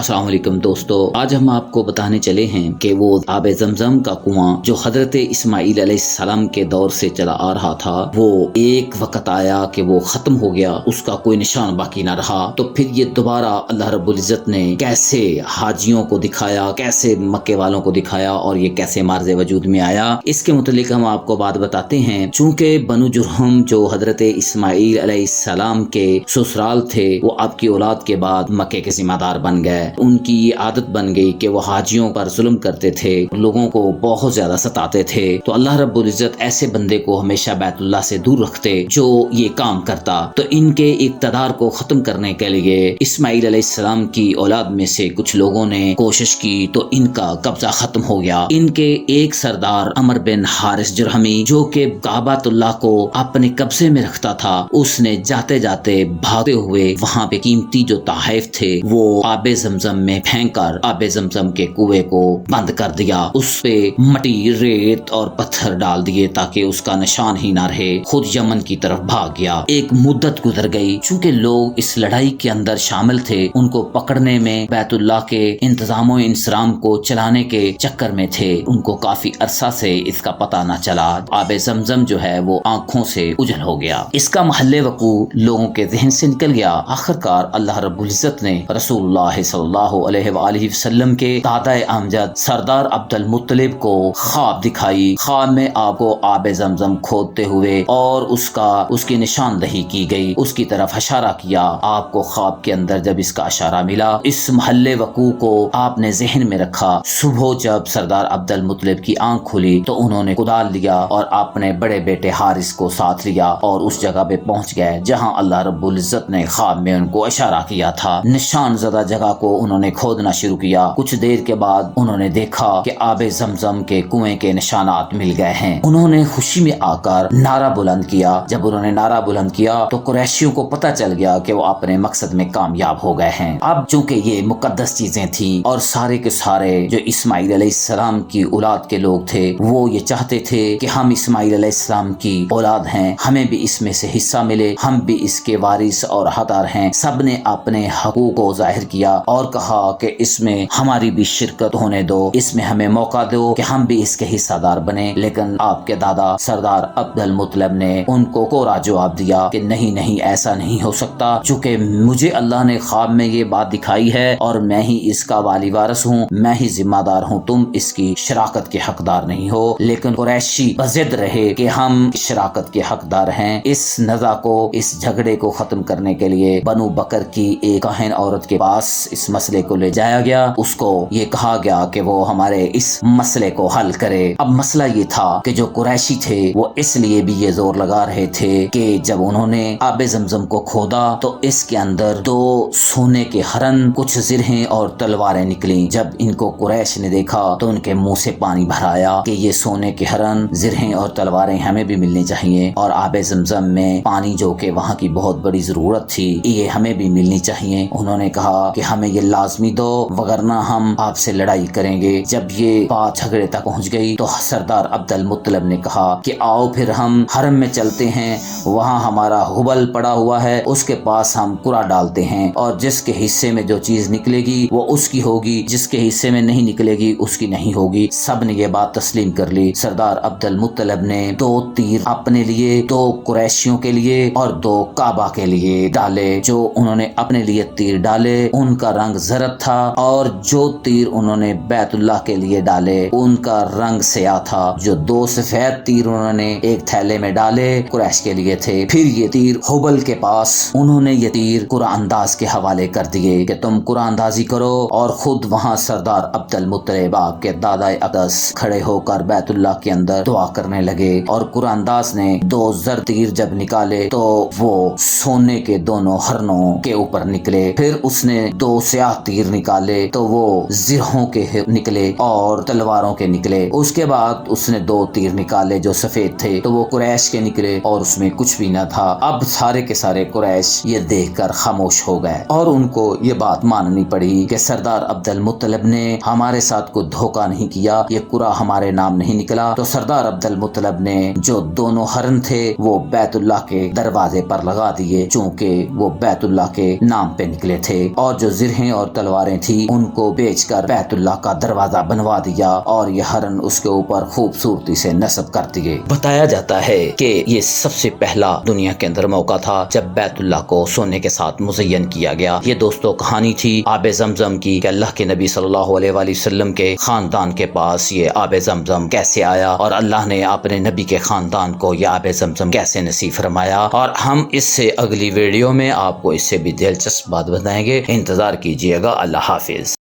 अस्सलाम वालेकुम दोस्तों, आज हम आपको बताने चले हैं कि वो आब-ए-ज़मज़म का कुआं जो हजरत इस्माइल अलैहिस्सलाम के दौर से चला आ रहा था, वो एक वक्त आया कि वो खत्म हो गया, उसका कोई निशान बाकी ना रहा। तो फिर ये दोबारा अल्लाह रब्बुल इज़्ज़त ने कैसे हाजियों को दिखाया, कैसे मक्के वालों को दिखाया और ये कैसे मार्ज़े वजूद में आया, इसके मुतालिक हम आपको बात बताते हैं। चूँकि बनु जुरहम जो हजरत इस्माइल अलैहिस्सलाम के ससुराल थे, वो आपकी औलाद के बाद मक्के के जिम्मेदार बन गए। उनकी ये आदत बन गई कि वो हाजियों पर जुल्म करते थे, लोगों को बहुत ज्यादा सताते थे। तो अल्लाह रब्बुल इज़्ज़त ऐसे बंदे को हमेशा बैतुल्लाह से दूर रखते जो ये काम करता। तो इनके इक़्तिदार को खत्म करने के लिए इस्माइल अलैहिस्सलाम की औलाद में से कुछ लोगों ने कोशिश की, तो इनका कब्जा खत्म हो गया। इनके एक सरदार अमर बिन हारिस जुरहमी जो कि काबातुल्लाह को अपने कब्जे में रखता था, उसने जाते जाते भागते हुए वहाँ पे कीमती जो तोहफे थे वो आब-ए-ज़मज़म में फेंककर आब-ए-ज़मज़म के कुएं को बंद कर दिया। उस पे मट्टी, रेत और पत्थर डाल दिए ताकि उसका निशान ही ना रहे। खुद यमन की तरफ भाग गया। एक मुद्दत गुजर गई। चूंकि लोग इस लड़ाई के अंदर शामिल थे, उनको पकड़ने में बैतुल्लाह के इंतजामो इंसराम को चलाने के चक्कर में थे, उनको काफी अरसा से इसका पता न चला। आब-ए-ज़मज़म जो है वो आंखों से उजल हो गया। इसका महल्ले वकू लोगों के जहन से निकल गया। आखिरकार अल्लाह रब्बुल इज़्ज़त ने रसूलुल्लाह सल्लल्लाहु अलैहि वसल्लम के दादा अमजद सरदार अब्दुल मुत्तलिब को ख्वाब दिखाई। ख्वाब में आपको आब-ए-ज़मज़म खोदते हुए और उसकी निशानदही की गई, उसकी तरफ इशारा किया। आपको ख्वाब के अंदर जब इसका इशारा मिला, इस महल्ले वकू को आपने जहन में रखा। सुबह जब सरदार अब्दुल मुत्तलिब की आंख खुली तो उन्होंने कुदाल लिया और अपने बड़े बेटे हारिस को साथ लिया और उस जगह पे पहुंच गए जहां अल्लाह रब्बुल इज़्ज़त ने ख्वाब में उनको इशारा किया था। निशान ज़दा जगह को उन्होंने खोदना शुरू किया। कुछ देर के बाद उन्होंने देखा कि आब-ए-ज़मज़म के कुएं के निशानात मिल गए हैं। उन्होंने खुशी में आकर नारा बुलंद किया। जब उन्होंने नारा बुलंद किया तो कुरैशियों को पता चल गया कि वो अपने मकसद में कामयाब हो गए हैं। अब चूंकि ये मुकद्दस चीजें थी और सारे के सारे जो इस्माइल अलैहिस्सलाम की औलाद के लोग थे, वो ये चाहते थे कि हम इस्माइल अलैहिस्सलाम की औलाद हैं, हमें भी इसमें से हिस्सा मिले, हम भी इसके वारिस और हकदार हैं। सब ने अपने हकूक को जाहिर किया और कहा कि इसमें हमारी भी शिरकत होने दो, इसमें हमें मौका दो कि हम भी इसके हिस्सेदार बने। लेकिन आपके दादा सरदार अब्दुल मुत्तलिब ने उनको कोरा जवाब दिया कि नहीं नहीं, ऐसा नहीं हो सकता। चूंकि मुझे अल्लाह ने ख्वाब में ये बात दिखाई है और मैं ही इसका वाली वारिस हूँ, मैं ही जिम्मेदार हूँ, तुम इसकी शराकत के हकदार नहीं हो। लेकिन कुरैशी बज़िद रहे कि हम शराकत के हकदार हैं। इस नज़ा को, इस झगड़े को खत्म करने के लिए बनु बकर की एक काहिन औरत के पास इस मसले को ले जाया गया। उसको ये कहा गया कि वो हमारे इस मसले को हल करे। अब मसला ये था कि जो कुरैशी थे वो इसलिए भी ये जोर लगा रहे थे कि जब उन्होंने आब-ए-ज़मज़म को खोदा तो इसके अंदर 2 सोने के हरन, कुछ जिरहें और तलवारें निकली। जब इनको कुरैश ने देखा तो उनके मुंह से पानी भर आया कि ये सोने के हरन, जिरहें और तलवारें हमें भी मिलनी चाहिए और आब-ए-ज़मज़म में पानी जो कि वहाँ की बहुत बड़ी जरूरत थी, ये हमें भी मिलनी चाहिए। उन्होंने कहा कि हमें ये लाजमी दो, वगरना हम आपसे लड़ाई करेंगे। जब ये बात झगड़े तक पहुंच गई तो सरदार अब्दुल मुत्तलिब ने कहा कि आओ फिर हम हरम में चलते हैं, वहाँ हमारा हुबल पड़ा हुआ है, उसके पास हम कुरा डालते हैं और जिसके हिस्से में जो चीज निकलेगी वो उसकी होगी, जिसके हिस्से में नहीं निकलेगी उसकी नहीं होगी। सब ने ये बात तस्लीम कर ली। सरदार अब्दुल मुत्तलिब ने 2 तीर अपने लिए, 2 कुरैशियों के लिए और 2 काबा के लिए डाले। जो उन्होंने अपने लिए तीर डाले उनका रंग जरद था और जो तीर उन्होंने बैतुल्लाह के लिए डाले उनका रंग स्याह था। जो 2 सफेद तीर उन्होंने एक थैले में डाले कुरैश के लिए थे। फिर ये तीर हुबल के पास उन्होंने ये तीर कुरानंदाज के हवाले कर दिए कि तुम कुरानंदाजी करो और खुद वहाँ सरदार अब्दुल मुत्तलिब के दादा अकदस खड़े होकर बैतुल्लाह के अंदर दुआ करने लगे। और कुरानंदाज ने 2 जर तीर जब निकाले तो वो सोने के दोनों हरनों के ऊपर निकले। फिर उसने 2 स्याह तीर निकाले तो वो जिरहों के निकले और तलवारों के निकले। उसके बाद उसने 2 तीर निकाले जो सफेद थे तो वो कुरैश के निकले और उसमें कुछ भी न था। अब सारे के सारे कुरैश ये देखकर खामोश हो गए और उनको ये बात माननी पड़ी कि सरदार अब्दुल मुत्तलिब ने हमारे साथ कोई धोखा नहीं किया, ये कुरा हमारे नाम नहीं निकला। तो सरदार अब्दुल मुत्तलिब ने जो दोनों हरन थे वो बैतुल्लाह के दरवाजे पर लगा दिए, चूंकि वो बैतुल्लाह के नाम पे निकले थे। और जो जिरहें اور تلواریں تھی ان کو بیچ کر بیت اللہ کا دروازہ بنوا دیا اور یہ ہرن اس کے اوپر خوبصورتی سے نصب کر دیے۔ بتایا جاتا ہے کہ یہ سب سے پہلا دنیا کے اندر موقع تھا جب بیت اللہ کو سونے کے ساتھ مزین کیا گیا۔ یہ دوستو کہانی تھی آب زمزم کی کہ اللہ کے نبی صلی اللہ علیہ وآلہ وسلم کے خاندان کے پاس یہ آب زمزم کیسے آیا اور اللہ نے اپنے نبی کے خاندان کو یہ آب زمزم کیسے نصیب فرمایا، اور ہم اس سے اگلی ویڈیو میں آپ کو اس سے بھی دلچسپ بات بتائیں گے۔ انتظار کیجیے گا۔ اللہ حافظ۔